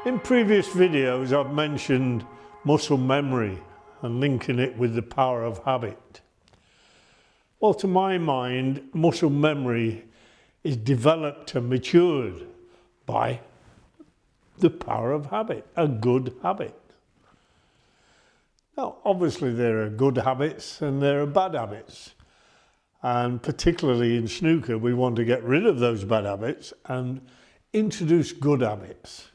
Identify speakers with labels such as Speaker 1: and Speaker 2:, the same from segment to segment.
Speaker 1: In previous videos I've mentioned muscle memory and linking it with the power of habit. Well, to my mind, muscle memory is developed and matured by the power of habit, a good habit. Now, obviously there are good habits and there are bad habits. And particularly in snooker, we want to get rid of those bad habits and introduce good habits.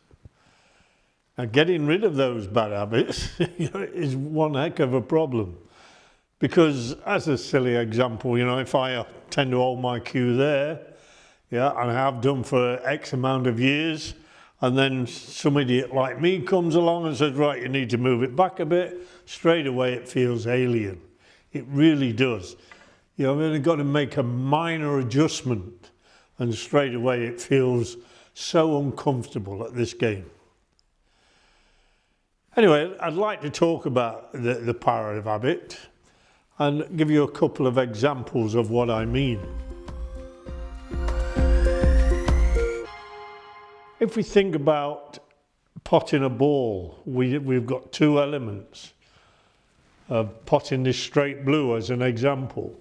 Speaker 1: And getting rid of those bad habits is one heck of a problem. Because as a silly example, if I tend to hold my cue there, and I have done for X amount of years, and then some idiot like me comes along and says, right, you need to move it back a bit, straight away it feels alien. It really does. I've only got to make a minor adjustment and straight away it feels so uncomfortable at this game. Anyway, I'd like to talk about the power of habit and give you a couple of examples of what I mean. If we think about potting a ball, we've got two elements of potting this straight blue as an example.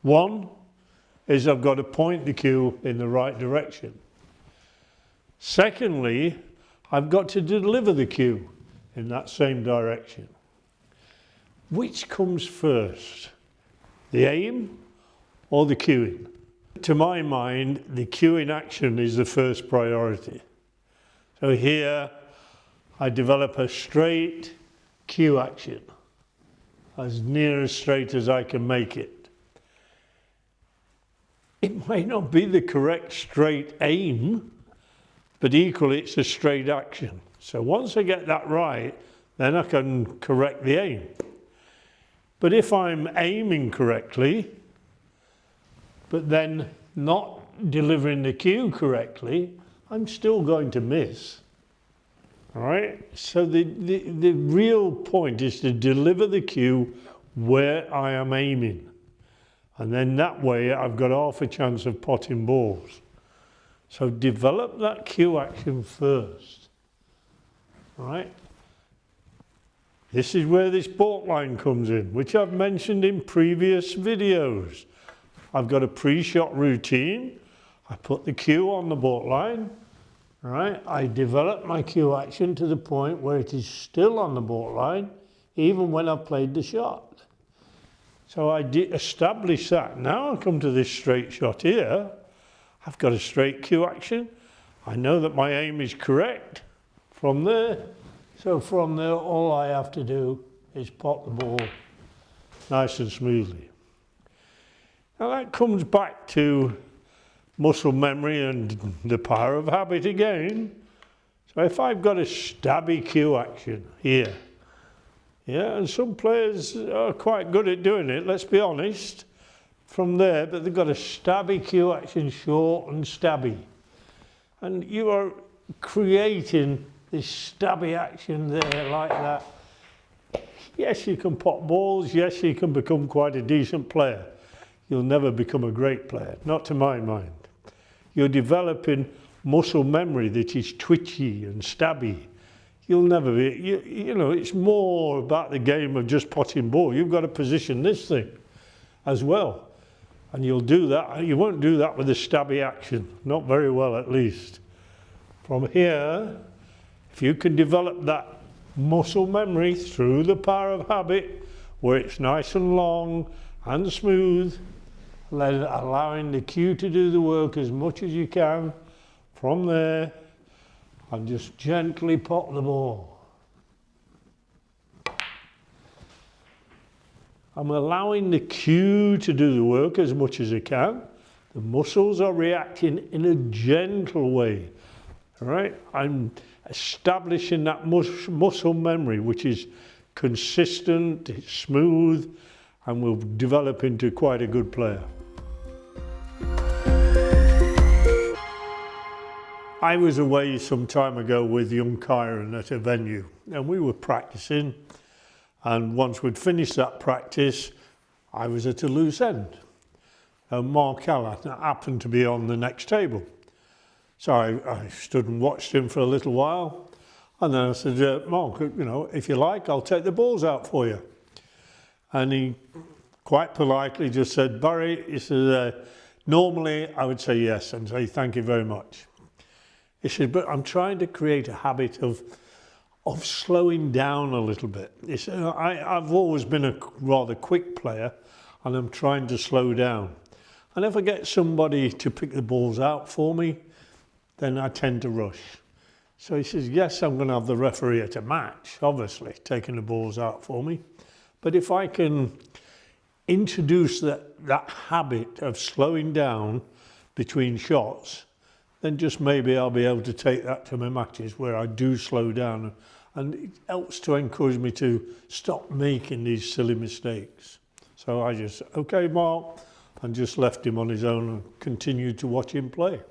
Speaker 1: One is I've got to point the cue in the right direction. Secondly, I've got to deliver the cue in that same direction. Which comes first, the aim or the cueing? To my mind, the cueing action is the first priority. So here, I develop a straight cue action, as near as straight as I can make it. It might not be the correct straight aim, but equally it's a straight action. So once I get that right, then I can correct the aim. But if I'm aiming correctly, but then not delivering the cue correctly, I'm still going to miss. All right? So the real point is to deliver the cue where I am aiming. And then that way I've got half a chance of potting balls. So develop that cue action first. All right? This is where this baulk line comes in, which I've mentioned in previous videos. I've got a pre-shot routine. I put the cue on the baulk line. All right? I develop my cue action to the point where it is still on the baulk line, even when I've played the shot. So I establish that. Now I come to this straight shot here. I've got a straight cue action. I know that my aim is correct from there. So from there, all I have to do is pot the ball nice and smoothly. Now that comes back to muscle memory and the power of habit again. So if I've got a stabby cue action here, and some players are quite good at doing it, let's be honest, from there, but they've got a stabby cue action, short and stabby. And you are creating this stabby action there like that. Yes, you can pot balls. Yes, you can become quite a decent player. You'll never become a great player, not to my mind. You're developing muscle memory that is twitchy and stabby. You'll never be, it's more about the game of just potting ball. You've got to position this thing as well. And you'll do that. You won't do that with a stabby action, not very well at least. From here, if you can develop that muscle memory through the power of habit, where it's nice and long and smooth, allowing the cue to do the work as much as you can, from there, and just gently pot the ball. I'm allowing the cue to do the work as much as it can. The muscles are reacting in a gentle way. All right? I'm establishing that muscle memory, which is consistent, it's smooth, and will develop into quite a good player. I was away some time ago with young Kyron at a venue, and we were practicing, and once we'd finished that practice, I was at a loose end. Mark Allen happened to be on the next table. So I stood and watched him for a little while. And then I said, Mark, you know, if you like, I'll take the balls out for you. And he quite politely just said, Barry, he said, normally I would say yes and say thank you very much. He said, but I'm trying to create a habit of slowing down a little bit. He said, I've always been a rather quick player and I'm trying to slow down. And if I get somebody to pick the balls out for me, then I tend to rush. So he says, yes, I'm going to have the referee at a match, obviously, taking the balls out for me. But if I can introduce that habit of slowing down between shots, then just maybe I'll be able to take that to my matches where I do slow down. And it helps to encourage me to stop making these silly mistakes. So I just, okay, Mark, and just left him on his own and continued to watch him play.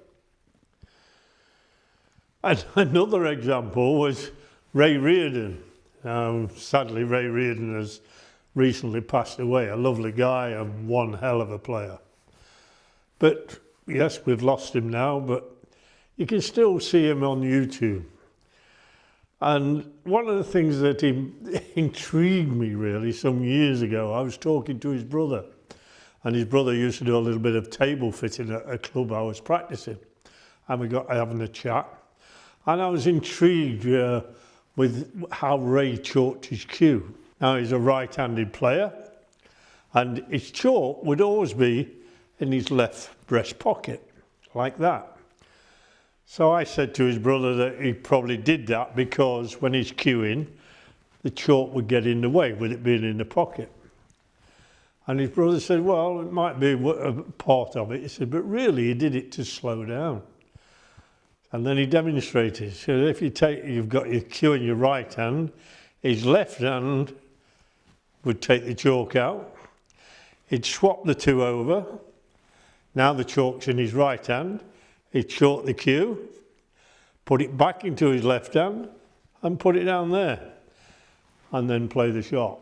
Speaker 1: And another example was Ray Reardon. Sadly, Ray Reardon has recently passed away, a lovely guy and one hell of a player. But yes, we've lost him now, but you can still see him on YouTube. And one of the things that intrigued me really some years ago, I was talking to his brother, and his brother used to do a little bit of table fitting at a club I was practicing. And we got having a chat. And I was intrigued with how Ray chalked his cue. Now, he's a right-handed player, and his chalk would always be in his left breast pocket, like that. So I said to his brother that he probably did that because when he's cueing, the chalk would get in the way with it being in the pocket. And his brother said, well, it might be a part of it. He said, but really he did it to slow down. And then he demonstrated. So if you've got your cue in your right hand, his left hand would take the chalk out. He'd swap the two over. Now the chalk's in his right hand. He'd chalk the cue, put it back into his left hand, and put it down there, and then play the shot.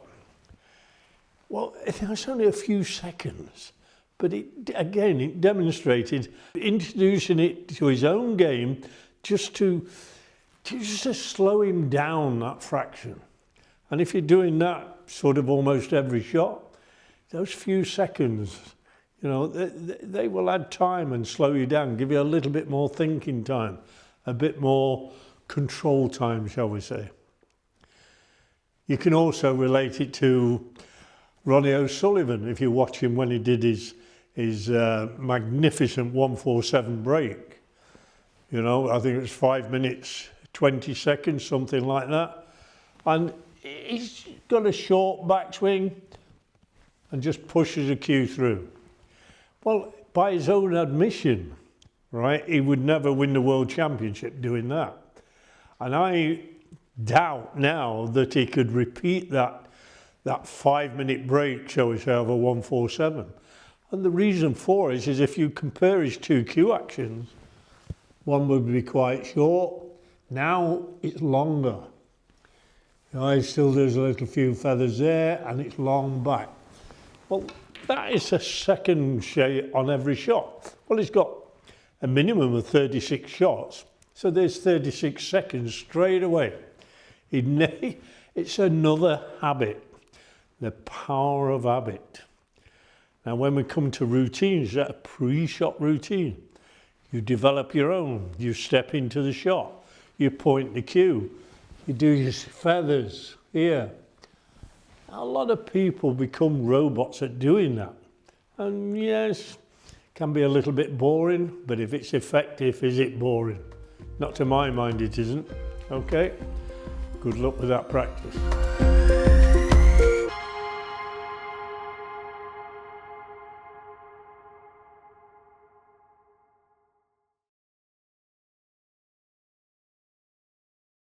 Speaker 1: Well, it was only a few seconds. But it demonstrated introducing it to his own game just to slow him down that fraction. And if you're doing that sort of almost every shot, those few seconds, you know, they will add time and slow you down, give you a little bit more thinking time, a bit more control time, shall we say. You can also relate it to Ronnie O'Sullivan, if you watch him when he did his magnificent 147 break. You know, I think it was 5 minutes, 20 seconds, something like that. And he's got a short backswing and just pushes a cue through. Well, by his own admission, right, he would never win the World Championship doing that. And I doubt now that he could repeat that 5 minute break, shall we say, of a 147. And the reason for it is if you compare his two cue actions, one would be quite short, now it's longer. You know, he still does a little few feathers there and it's long back. Well, that is a second shade on every shot. Well, he's got a minimum of 36 shots, so there's 36 seconds straight away. It's another habit, the power of habit. Now, when we come to routines, that a pre-shot routine, you develop your own. You step into the shot, you point the cue, you do your feathers here. A lot of people become robots at doing that. And yes, can be a little bit boring, but if it's effective, is it boring? Not to my mind, it isn't. Okay? Good luck with that practice.